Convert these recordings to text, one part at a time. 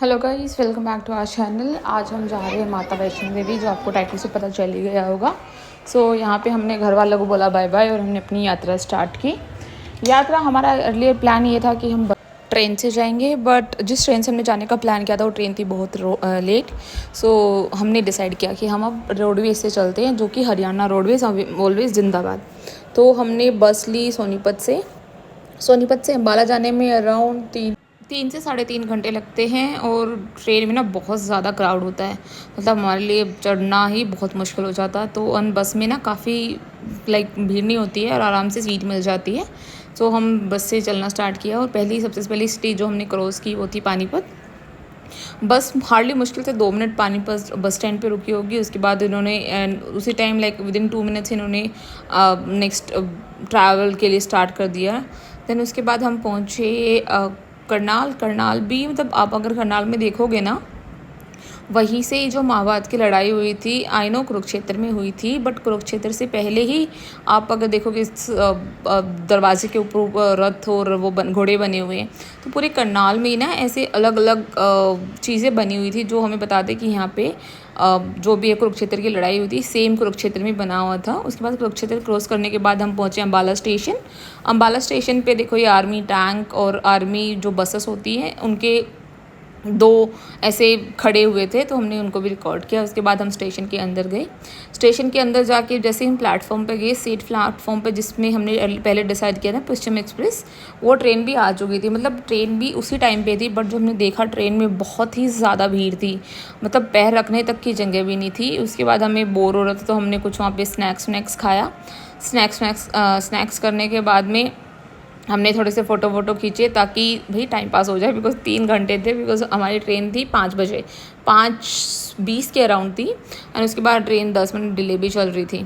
Hello guys, welcome back to our channel. आज हम जा रहे हैं माता वैष्णो देवी, जो आपको टाइटल से पता चल ही गया होगा। यहाँ पे हमने घर वालों को बोला बाय बाय और हमने अपनी यात्रा स्टार्ट की। यात्रा हमारा अर्लियर प्लान ये था कि हम ट्रेन से जाएंगे, बट जिस ट्रेन से हमने जाने का प्लान किया था वो ट्रेन थी बहुत लेट। हमने डिसाइड किया कि हम अब रोडवेज से चलते हैं, जो कि हरियाणा रोडवेज ऑलवेज जिंदाबाद। तो हमने बस ली सोनीपत से अम्बाला जाने में अराउंड 3 से 3.5 घंटे लगते हैं। और ट्रेन में ना बहुत ज़्यादा क्राउड होता है, मतलब हमारे लिए चढ़ना ही बहुत मुश्किल हो जाता है। तो अन बस में ना काफ़ी भीड़ नहीं होती है और आराम से सीट मिल जाती है। हम बस से चलना स्टार्ट किया और सबसे पहली सिटी जो हमने क्रॉस की वो थी पानीपत। बस हार्डली मुश्किल से 2 मिनट पानीपत बस स्टैंड पे रुकी होगी। उसके बाद इन्होंने उसी टाइम विदिन 2 मिनट्स इन्होंने नेक्स्ट ट्रैवल के लिए स्टार्ट कर दिया। देन उसके बाद हम पहुँचे करनाल भी, मतलब आप अगर करनाल में देखोगे ना, वहीं से जो महाभारत की लड़ाई हुई थी, आई नो कुरुक्षेत्र में हुई थी, बट कुरुक्षेत्र से पहले ही आप अगर देखोगे दरवाजे के ऊपर रथ और वो घोड़े बने हुए हैं। तो पूरे करनाल में ही ना ऐसे अलग अलग चीज़ें बनी हुई थी जो हमें बता दें कि यहाँ पे जो भी है कुरुक्षेत्र की लड़ाई हुई थी, सेम कुरुक्षेत्र में बना हुआ था। उसके बाद कुरुक्षेत्र क्रॉस करने के बाद हम पहुँचे अम्बाला स्टेशन पे। देखो, ये आर्मी टैंक और आर्मी जो बसेस होती हैं उनके 2 ऐसे खड़े हुए थे, तो हमने उनको भी रिकॉर्ड किया। उसके बाद हम स्टेशन के अंदर गए। स्टेशन के अंदर जाके जैसे हम प्लेटफॉर्म पे गए, सीट प्लेटफॉर्म पे जिसमें हमने पहले डिसाइड किया था पश्चिम एक्सप्रेस, वो ट्रेन भी आ चुकी थी। मतलब ट्रेन भी उसी टाइम पे थी, बट जो हमने देखा ट्रेन में बहुत ही ज़्यादा भीड़ थी, मतलब पैर रखने तक की जगह भी नहीं थी। उसके बाद हमें बोर हो रहा था, तो हमने कुछ वहाँ पे स्नैक्स खाया। स्नैक्स करने के बाद में हमने थोड़े से फ़ोटो खींचे, ताकि भाई टाइम पास हो जाए, बिकॉज 3 घंटे थे। बिकॉज हमारी ट्रेन थी 5 बजे, 5:20 के अराउंड थी। एंड उसके बाद ट्रेन 10 मिनट डिले भी चल रही थी।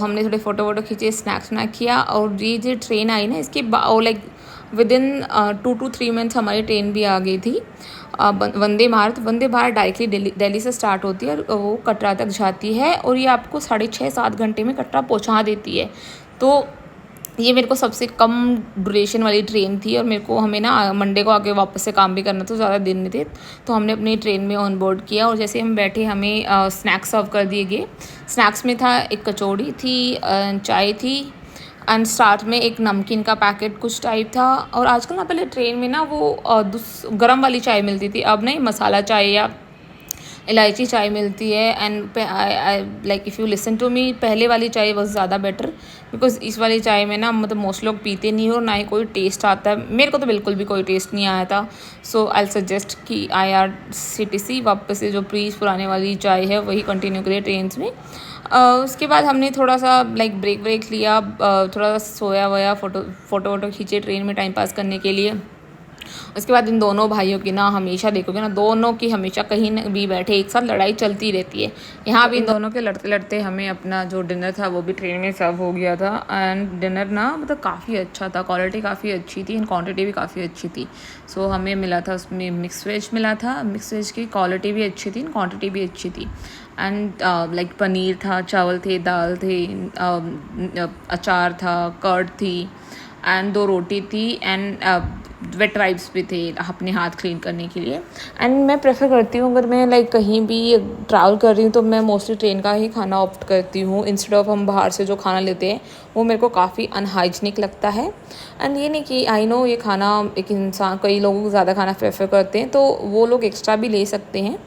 हमने थोड़े फ़ोटो खींचे, स्नैक्स किया। और ये जो ट्रेन आई ना, इसके विदिन 2 to 3 मिनट्स हमारी ट्रेन भी आ गई थी। वंदे भारत डायरेक्टली दिल्ली से स्टार्ट होती है और वो कटरा तक जाती है, और ये आपको 6.5-7 घंटे में कटरा पहुंचा देती है। तो ये मेरे को सबसे कम ड्यूरेशन वाली ट्रेन थी। और हमें ना मंडे को आके वापस से काम भी करना था, ज़्यादा दिन नहीं थे। तो हमने अपनी ट्रेन में ऑन बोर्ड किया, और जैसे हम बैठे हमें स्नैक्स सर्व कर दिए गए। स्नैक्स में था एक कचौड़ी थी, चाय थी, एंड स्टार्ट में एक नमकीन का पैकेट कुछ टाइप था। और आजकल ना, पहले ट्रेन में ना वो गरम वाली चाय मिलती थी, अब नहीं मसाला चाय या इलायची चाय मिलती है। And like if you listen to me, पहले वाली चाय वॉज ज़्यादा बेटर, बिकॉज इस वाली चाय में ना, मतलब मोस्ट लोग पीते नहीं हो, ना ही कोई टेस्ट आता है। मेरे को तो बिल्कुल भी कोई टेस्ट नहीं आया था। आई सजेस्ट कि IRCTC वापस से जो पुराने वाली चाय है वही कंटिन्यू करिए ट्रेन में। उसके बाद हमने थोड़ा सा ब्रेक लिया, थोड़ा सा सोया वोया, फ़ोटो खींचे ट्रेन में टाइम पास करने के लिए। उसके बाद इन दोनों भाइयों की ना, हमेशा देखोगे ना, दोनों की हमेशा कहीं भी बैठे एक साथ लड़ाई चलती रहती है। यहाँ भी इन दोनों के लड़ते लड़ते हमें अपना जो डिनर था वो भी ट्रेन में सर्व हो गया था। एंड डिनर ना, मतलब काफ़ी अच्छा था, क्वालिटी काफ़ी अच्छी थी एंड क्वांटिटी भी काफ़ी अच्छी थी। हमें मिला था उसमें मिक्स वेज मिला था। मिक्स वेज की क्वालिटी भी अच्छी थी, क्वांटिटी भी अच्छी थी। एंड पनीर था, चावल थे, दाल थे, अचार था, कर्ड थी, एंड 2 रोटी थी, एंड वेट वाइप्स भी थे अपने हाथ क्लीन करने के लिए। एंड मैं प्रेफर करती हूँ, अगर मैं कहीं भी ट्रैवल कर रही हूँ तो मैं मोस्टली ट्रेन का ही खाना ऑप्ट करती हूँ, इंस्टेड ऑफ हम बाहर से जो खाना लेते हैं वो मेरे को काफ़ी अनहाइजीनिक लगता है। एंड ये नहीं कि आई नो ये खाना एक इंसान, कई लोग ज़्यादा खाना प्रेफर करते हैं, तो वो लोग एक्स्ट्रा भी ले सकते हैं।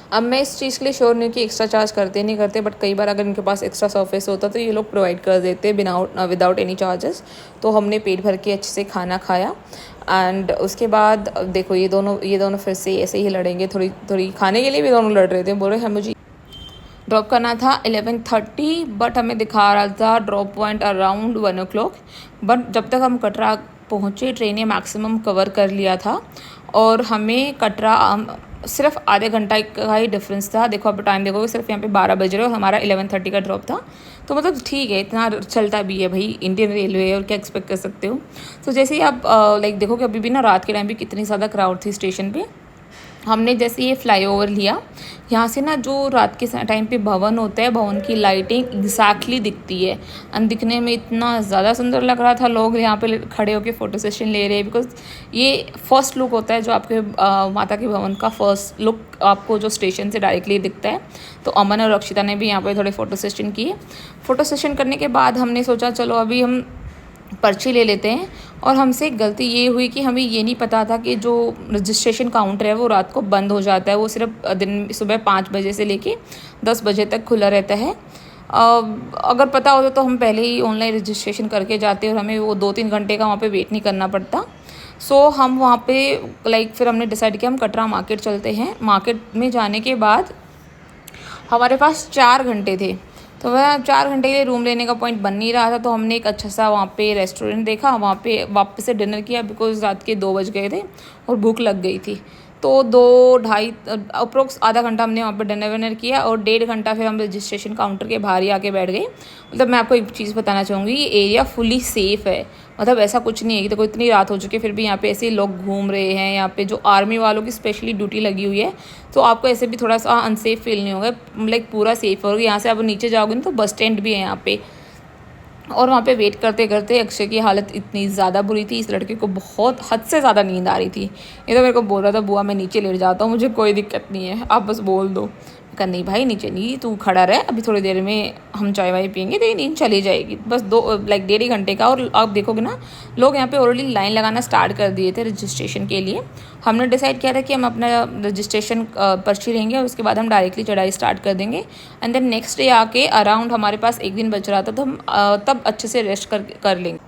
अब मैं इस चीज़ के लिए श्योर नहीं कि एक्स्ट्रा चार्ज करते नहीं करते, बट कई बार अगर इनके पास एक्स्ट्रा सर्फेस होता तो ये लोग प्रोवाइड कर देते विदाउट एनी चार्जेस। तो हमने पेट भर के अच्छे से खाना खाया। एंड उसके बाद देखो, ये दोनों फिर से ऐसे ही लड़ेंगे, थोड़ी खाने के लिए भी दोनों लड़ रहे थे। बोल रहे हैं मुझे ड्रॉप करना था 11:30, बट हमें दिखा रहा था drop point around 1 o'clock। But जब तक हम कटरा पहुँचे, ट्रेन ने मैक्सिमम कवर कर लिया था, और हमें कटरा सिर्फ आधे घंटा का ही डिफरेंस था। देखो, अब टाइम देखोगे, सिर्फ यहाँ पे 12 बज रहे और हमारा 11:30 का ड्रॉप था। तो मतलब ठीक है, इतना चलता भी है भाई, इंडियन रेलवे है, और क्या एक्सपेक्ट कर सकते हो। जैसे ही आप देखोगे, अभी भी ना रात के टाइम भी कितनी ज़्यादा क्राउड थी स्टेशन पे। हमने जैसे ये फ्लाईओवर लिया, यहाँ से ना जो रात के टाइम पे भवन होता है, भवन की लाइटिंग एग्जैक्टली दिखती है एंड दिखने में इतना ज़्यादा सुंदर लग रहा था। लोग यहाँ पे खड़े होकर फ़ोटो सेशन ले रहे हैं, बिकॉज ये फर्स्ट लुक होता है जो आपके माता के भवन का फर्स्ट लुक आपको जो स्टेशन से डायरेक्टली दिखता है। तो अमन और अक्षिता ने भी यहाँ पे थोड़े फ़ोटो सेशन किए। फ़ोटो सेशन करने के बाद हमने सोचा चलो अभी हम पर्ची ले लेते हैं। और हमसे एक गलती ये हुई कि हमें ये नहीं पता था कि जो रजिस्ट्रेशन काउंटर है वो रात को बंद हो जाता है, वो सिर्फ दिन सुबह 5 बजे से लेके 10 बजे तक खुला रहता है। अगर पता होता तो हम पहले ही ऑनलाइन रजिस्ट्रेशन करके जाते और हमें वो 2-3 घंटे का वहाँ पे वेट नहीं करना पड़ता। सो हम वहाँ पे फिर हमने डिसाइड किया हम कटरा मार्केट चलते हैं। मार्केट में जाने के बाद हमारे पास 4 घंटे थे, तो वह 4 घंटे के लिए रूम लेने का पॉइंट बन नहीं रहा था। तो हमने एक अच्छा सा वहाँ पे रेस्टोरेंट देखा, वहाँ पे वापस से डिनर किया, बिकॉज रात के 2 बज गए थे और भूख लग गई थी। तो 2-2.5 अप्रोक्स आधा घंटा हमने वहाँ पे डिनर विनर किया और 1.5 घंटा फिर हम रजिस्ट्रेशन काउंटर के बाहर ही आके बैठ गए। मतलब मैं आपको एक चीज़ बताना चाहूँगी, ये एरिया फुली सेफ़ है, मतलब ऐसा कुछ नहीं है कि देखो इतनी रात हो चुकी है फिर भी यहाँ पे ऐसे लोग घूम रहे हैं। यहाँ पे जो आर्मी वालों की स्पेशली ड्यूटी लगी हुई है, तो आपको ऐसे भी थोड़ा सा अनसेफ फील नहीं होगा, लाइक पूरा सेफ होगा। यहाँ से आप नीचे जाओगे ना तो बस स्टैंड भी है यहाँ पे। और वहाँ पे वेट करते करते अक्षय की हालत इतनी ज़्यादा बुरी थी, इस लड़के को बहुत हद से ज़्यादा नींद आ रही थी। ये तो मेरे को बोल रहा था बुआ मैं नीचे लेट जाता हूँ, मुझे कोई दिक्कत नहीं है, आप बस बोल दो। कहा नहीं भाई नीचे नहीं, तू खड़ा रहे, अभी थोड़ी देर में हम चाय वाय पियेंगे, तेरी नींद चली जाएगी। बस 1.5 घंटे का। और आप देखोगे ना लोग यहाँ पे ऑलरेडी लाइन लगाना स्टार्ट कर दिए थे रजिस्ट्रेशन के लिए। हमने डिसाइड किया था कि हम अपना रजिस्ट्रेशन पर्ची लेंगे और उसके बाद हम डायरेक्टली चढ़ाई स्टार्ट कर देंगे। एंड देन नेक्स्ट डे आके अराउंड हमारे पास 1 दिन बच रहा था, तो हम तब अच्छे से रेस्ट कर लेंगे।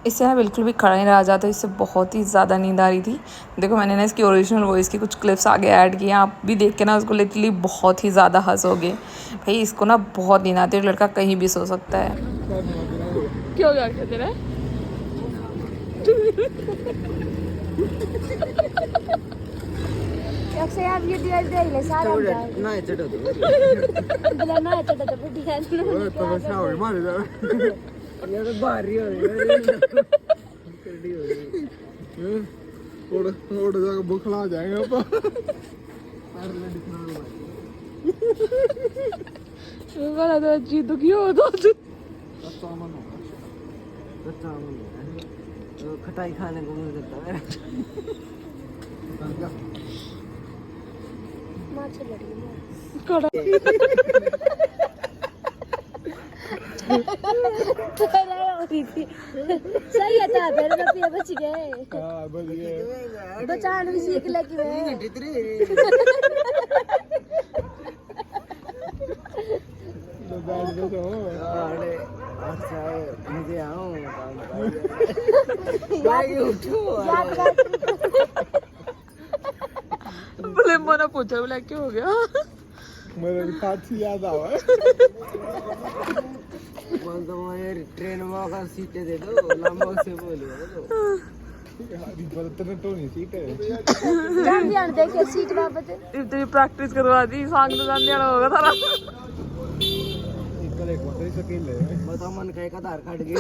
इससे ना बिल्कुल भी खड़ा नहीं रहा जाता, इससे बहुत ही ज़्यादा नींद आ रही थी। देखो मैंने ना इसकी ओरिजिनल वॉइस की कुछ क्लिप्स आगे ऐड किए, आप भी देख के ना उसको लिटरली बहुत ही ज़्यादा हंसोगे। भाई इसको ना बहुत नींद आती है, लड़का कहीं भी सो सकता है। क्या हो गया तेरा? भारी हो जाकर बुखला जाएगा तो अच्छी दुखी हो तो खटाई खाने को मिल जाता है। सही है था फिर रुपये बच गए। हां बच गए, बचान भी सीख लगी मैं तो बैठ दो। अरे अच्छा मुझे आऊं भाई उठो बोले मना पूछा बोला क्या हो गया, मेरे साथ याद आवा मन तो मेरे ट्रेन में का सीटें दे दो लंबा से बोलिए तो यारी बर्तन तो नहीं सीट है जान ध्यान देखिए सीट बाबत इतनी प्रैक्टिस करवा दी, सांग तो जान देना होगा थारा। इधर एक मतलब सकील है बता मन का एक आधार कार्ड के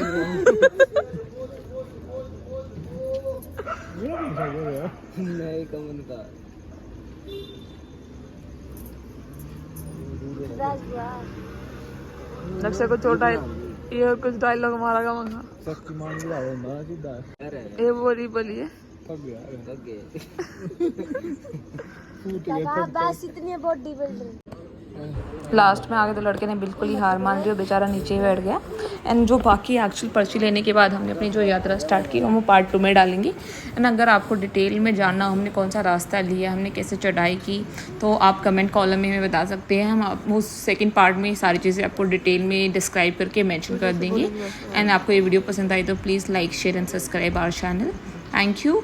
नहीं कमन का लक्ष्य को छोटा ये कुछ डायलॉग मारा का मंगा शक्तिमान भी आया ना सीधा ये बोलिए थक गया बस इतनी बॉडी बिल्डर। लास्ट में आगे तो लड़के ने बिल्कुल ही हार मान ली और बेचारा नीचे ही बैठ गया। एंड जो बाकी एक्चुअल पर्ची लेने के बाद हमने अपनी जो यात्रा स्टार्ट की वो पार्ट 2 में डालेंगे। एंड अगर आपको डिटेल में जानना हमने कौन सा रास्ता लिया, हमने कैसे चढ़ाई की, तो आप कमेंट कॉलम में हमें बता सकते हैं। हम उस सेकंड पार्ट में सारी चीज़ें आपको डिटेल में डिस्क्राइब करके मेंशन कर देंगे। एंड आपको ये वीडियो पसंद आई तो please like share and subscribe our channel. Thank you.